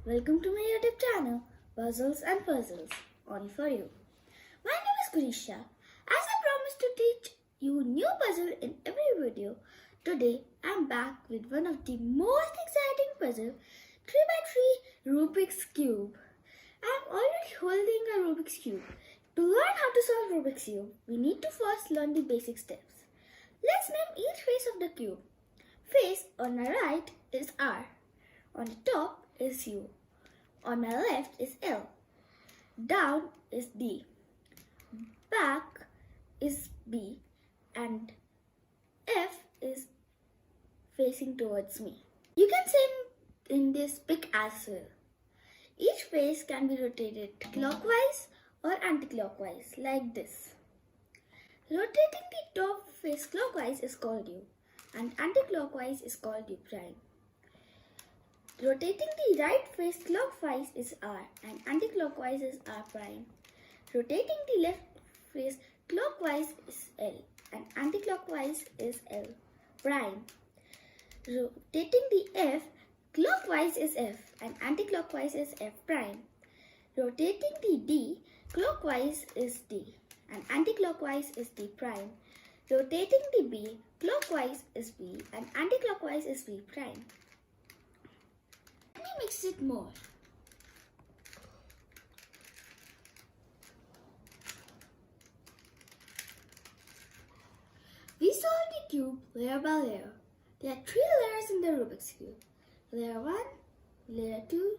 Welcome to my YouTube channel, Puzzles and Puzzles, only for you. My name is Gurisha. As I promised to teach you new puzzle in every video, today I'm back with one of the most exciting puzzle, 3x3 Rubik's Cube. I'm already holding a Rubik's Cube. To learn how to solve Rubik's Cube, we need to first learn the basic steps. Let's name each face of the cube. Face on my right is R. On the top is U. On my left is L. Down is D. Back is B. And F is facing towards me. You can see in this pic as well. Each face can be rotated clockwise or anti-clockwise like this. Rotating the top face clockwise is called U and anti-clockwise is called U prime. Rotating the right face clockwise is R and anti-clockwise is R prime. Rotating the left face clockwise is L and anti-clockwise is L prime. Rotating the F clockwise is F and anti-clockwise is F prime. Rotating the D clockwise is D and anti-clockwise is D prime. Rotating the B clockwise is B and anti-clockwise is B prime. Let me mix it more. We solved the cube layer by layer. There are 3 layers in the Rubik's Cube. Layer 1, layer 2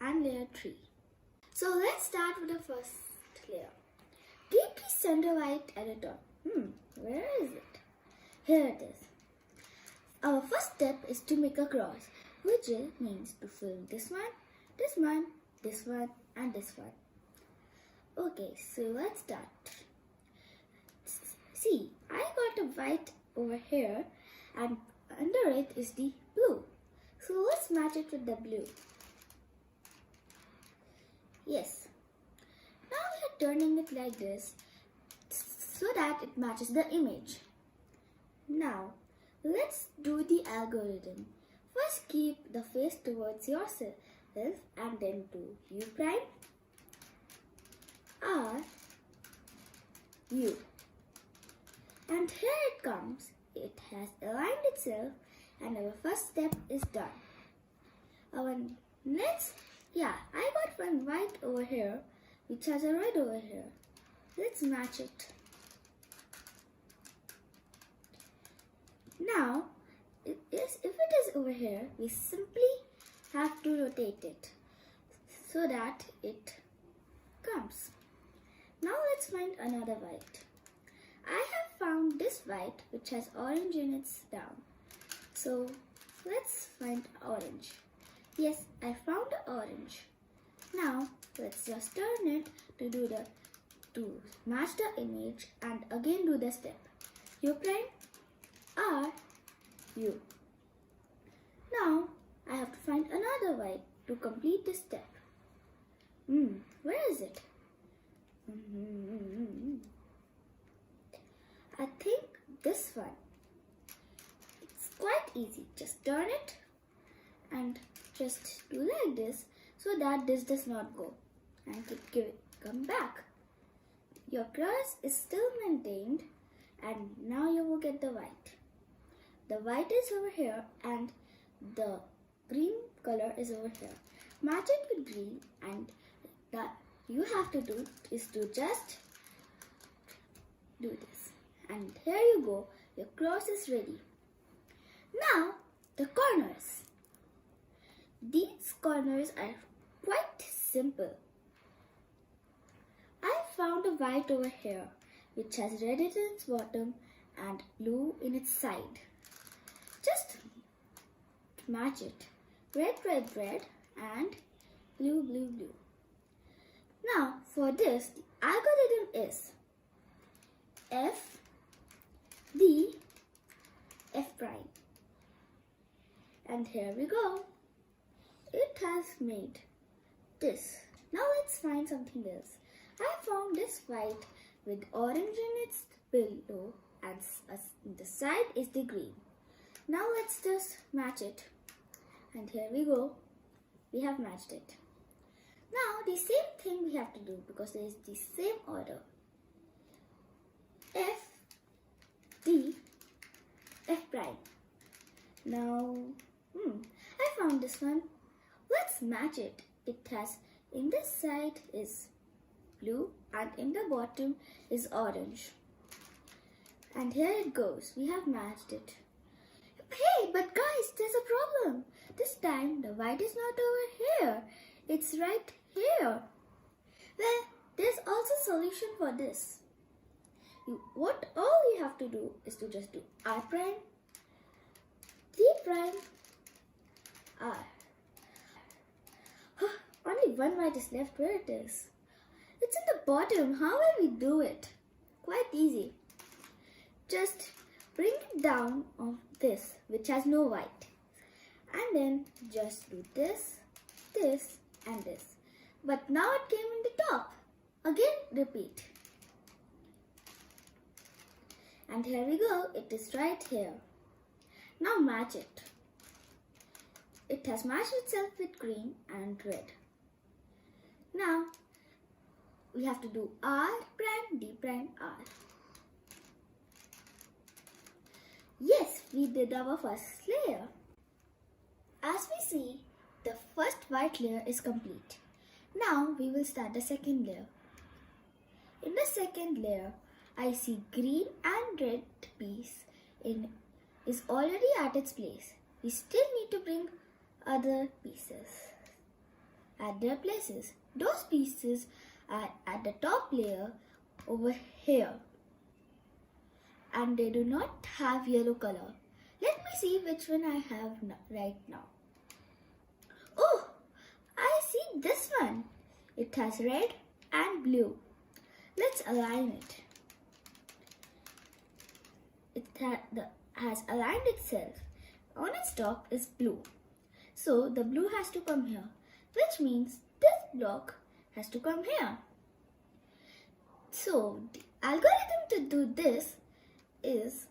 and layer 3. So let's start with the first layer. Keep the center white at the top. Where is it? Here it is. Our first step is to make a cross, which means to fill this one, this one, this one and this one. Okay, so let's start. See, I got a white over here and under it is the blue. So let's match it with the blue. Yes. Now we are turning it like this so that it matches the image. Now, let's do the algorithm. First keep the face towards yourself and then do U prime, R, U. And here it comes. It has aligned itself and our first step is done. Our next, I got one white over here which has a red over here. Let's match it. Now, if it is over here, we simply have to rotate it so that it comes. Now let's find another white. I have found this white which has orange in its down. So let's find orange. Yes, I found the orange. Now let's just turn it to match the image and again do the step. U prime, R, U. Now I have to find another white to complete this step. Where is it? I think this one. It's quite easy. Just turn it and just do like this so that this does not go and come back. Your cross is still maintained and now you will get the white. The white is over here and the green color is over here. Match it with green and that you have to do is to just do this. And here you go, your cross is ready. Now the corners. These corners are quite simple. I found a white over here which has red in its bottom and blue in its side. Just match it. Red, red, red and blue, blue, blue. Now for this, the algorithm is F, D, F prime. And here we go. It has made this. Now let's find something else. I found this white with orange in its below and the side is the green. Now let's just match it. And here we go. we have matched it. Now the same thing we have to do because there is the same order. F, D, F prime. Now, I found this one. Let's match it. It has, in this side is blue and in the bottom is orange. And here it goes. We have matched it. Hey, but guys, there's a problem. This time the white is not over here. It's right here. Well, there's also a solution for this. All you have to do is to just do R prime, D prime, R. Only one white is left. Where it is? It's in the bottom. How will we do it? Quite easy. Just bring it down on this, which has no white. And then just do this, this and this. But now it came in the top. Again, repeat. And here we go. It is right here. Now match it. It has matched itself with green and red. Now, we have to do R prime, D prime, R. Yes, we did our first layer. As we see, the first white layer is complete. Now, we will start the second layer. In the second layer, I see green and red piece is already at its place. We still need to bring other pieces at their places. Those pieces are at the top layer over here. And they do not have yellow color. Let me see which one I have right now. Oh, I see this one. It has red and blue. Let's align it. It has aligned itself. On its top is blue. So the blue has to come here, which means this block has to come here. So the algorithm to do this is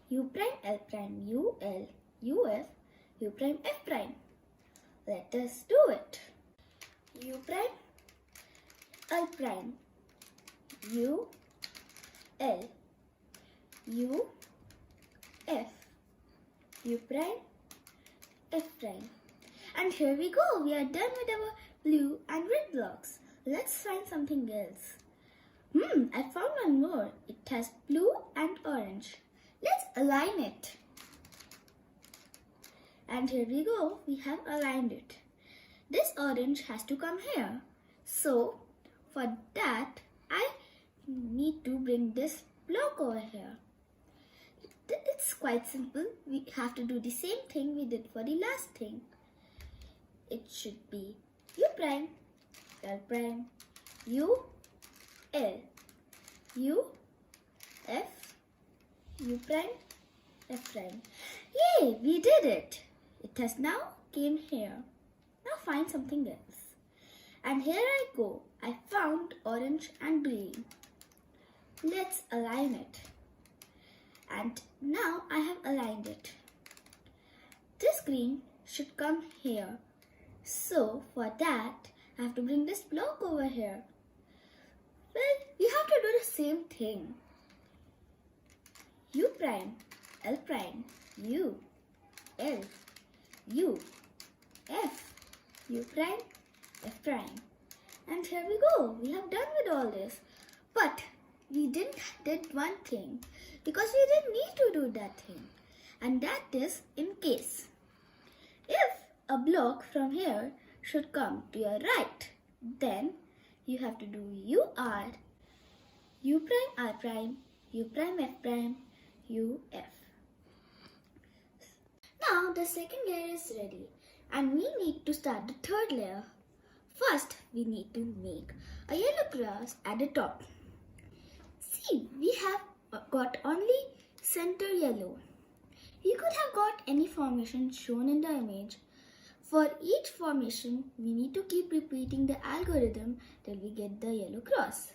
U prime, L prime, U, L, U, F, U prime, F prime. Let us do it. U prime, L prime, U, L, U, F, U prime, F prime. And here we go. We are done with our blue and red blocks. Let's find something else. I found one more. It has blue and orange. Let's align it. And here we go. We have aligned it. This orange has to come here. So, for that, I need to bring this block over here. It's quite simple. We have to do the same thing we did for the last thing. It should be U prime, L prime, U, L, U, F, U prime, F prime. Yay, we did it. It has now came here. Now find something else. And here I go. I found orange and green. Let's align it. And now I have aligned it. This green should come here. So for that, I have to bring this block over here. Well, we have to do the same thing. U prime, L prime, U, L, U, F, U prime, F prime. And here we go. We have done with all this. But we did one thing because we didn't need to do that thing. And that is in case. If a block from here should come to your right, then you have to do UR, U prime R prime, U prime F prime, U F. Now the second layer is ready and we need to start the third layer. First, we need to make a yellow cross at the top. See, we have got only center yellow. You could have got any formation shown in the image. For each formation, we need to keep repeating the algorithm till we get the yellow cross.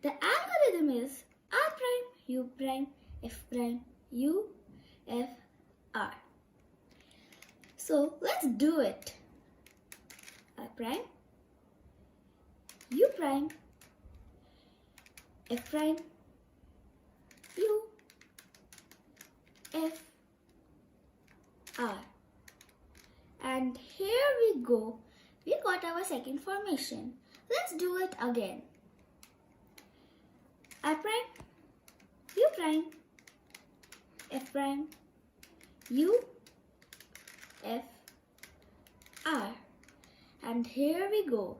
The algorithm is R prime, U prime, F prime, U, F, R. So let's do it. prime, U prime, F prime, U, F, R. And here we go. We got our second formation. Let's do it again. R prime, U prime, F prime, U, F, R. And here we go.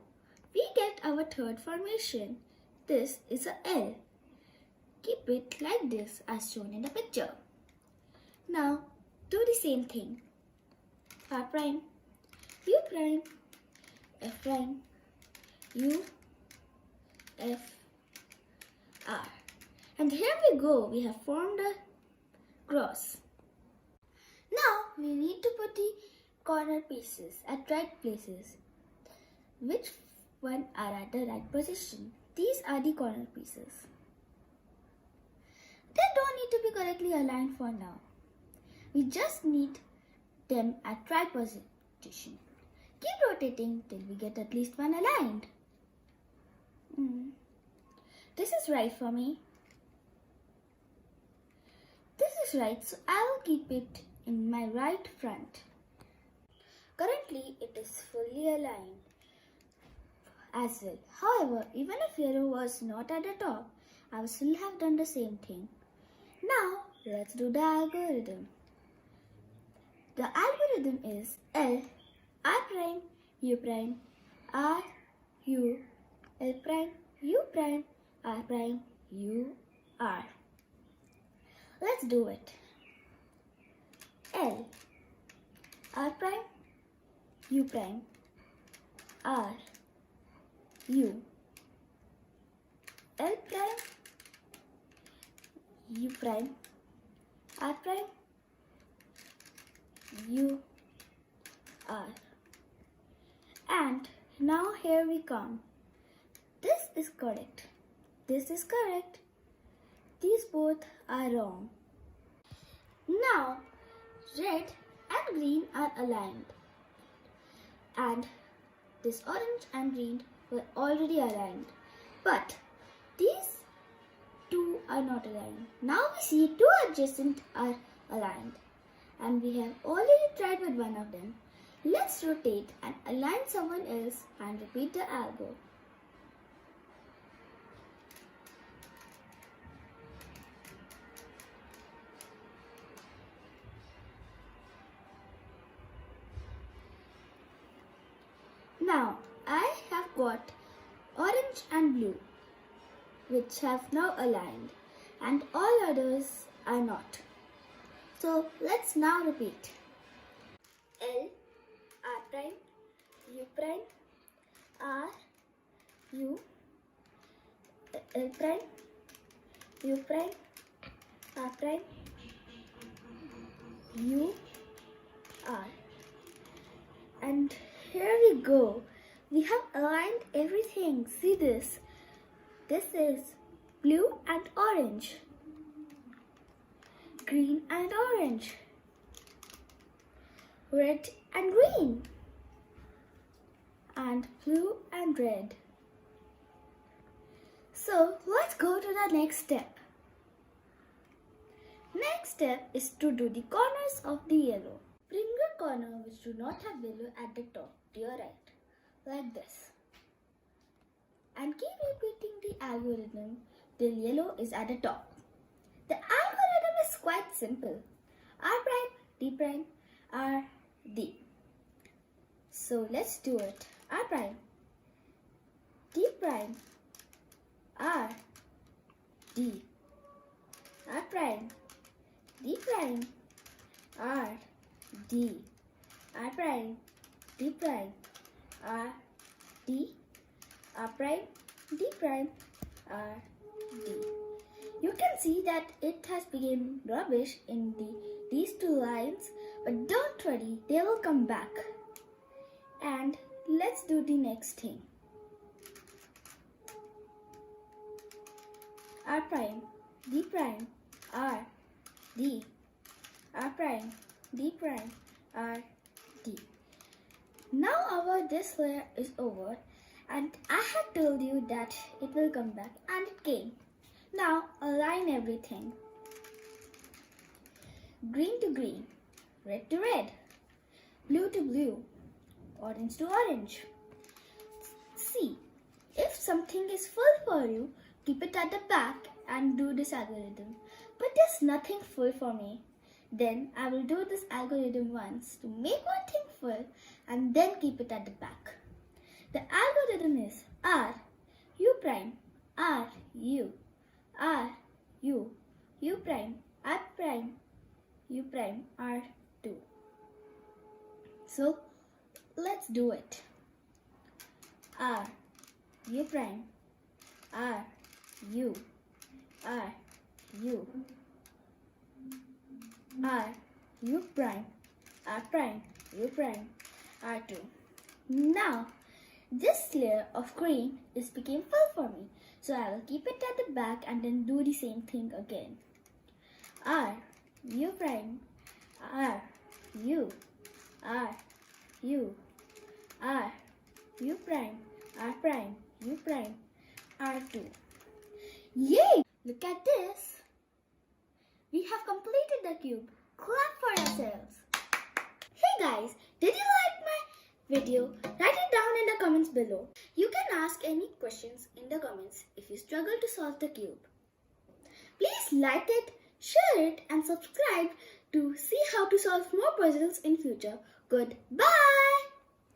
We get our third formation. This is a L. Keep it like this as shown in the picture. Now do the same thing. R prime, U prime, F prime, U, F, R. And here we go. We have formed a cross. Now we need to put the corner pieces at right places. Which one are at the right position? These are the corner pieces. They don't need to be correctly aligned for now. We just need them at right position. Keep rotating till we get at least one aligned. This is right for me. This is right, so I will keep it in my right front. Currently, it is fully aligned as well. However, even if yellow was not at the top, I would still have done the same thing. Now, let's do the algorithm. The algorithm is L, R prime, U prime, R, U, L prime, U prime, R prime, U, R. Let's do it. L, R prime, U prime, R, U, L prime, U prime, R prime, U, R. And now here we come. This is correct. This is correct. These both are wrong. Now, red and green are aligned. And this orange and green were already aligned. But these two are not aligned. Now we see two adjacent are aligned. And we have already tried with one of them. Let's rotate and align someone else and repeat the algo. Now I have got orange and blue, which have now aligned, and all others are not. So let's now repeat. L, R prime, U prime, R, U, L prime, U prime, R prime, U, R. And here we go. We have aligned everything. See this. This is blue and orange, green and orange, red and green, and blue and red. So let's go to the next step. Next step is to do the corners of the yellow. Bring a corner which do not have yellow at the top to your right, like this. And keep repeating the algorithm till yellow is at the top. The algorithm is quite simple. R prime, D prime, R, D. So let's do it. R prime, D prime, R, D. R prime, D prime, R, D. R prime, D prime, R, D. R prime, D prime, R, D. You can see that it has become rubbish in these two lines, but don't worry, they will come back. And let's do the next thing. R prime, D prime, R, D. R prime, D prime, R, D. Now our this layer is over, and I had told you that it will come back, and it came. Now align everything. Green to green, red to red, blue to blue, orange to orange. See, if something is full for you, keep it at the back and do this algorithm. But there's nothing full for me. Then I will do this algorithm once to make one thing full and then keep it at the back. The algorithm is R, U prime, R, U, R, U, U prime, R prime, U prime, R2. So let's do it. R, U prime, R, U, R, U, R, U prime, R prime, U prime, R2. Now, this layer of green is became full for me. So I will keep it at the back and then do the same thing again. R, U prime, R, U, R, U, R, U prime, R prime, U prime, R2. Yay! Look at this. We have completed the cube. Clap for ourselves. Hey guys, did you like my video? Write it down in the comments below. You can ask any questions in the comments if you struggle to solve the cube. Please like it, share it and subscribe to see how to solve more puzzles in future. Goodbye!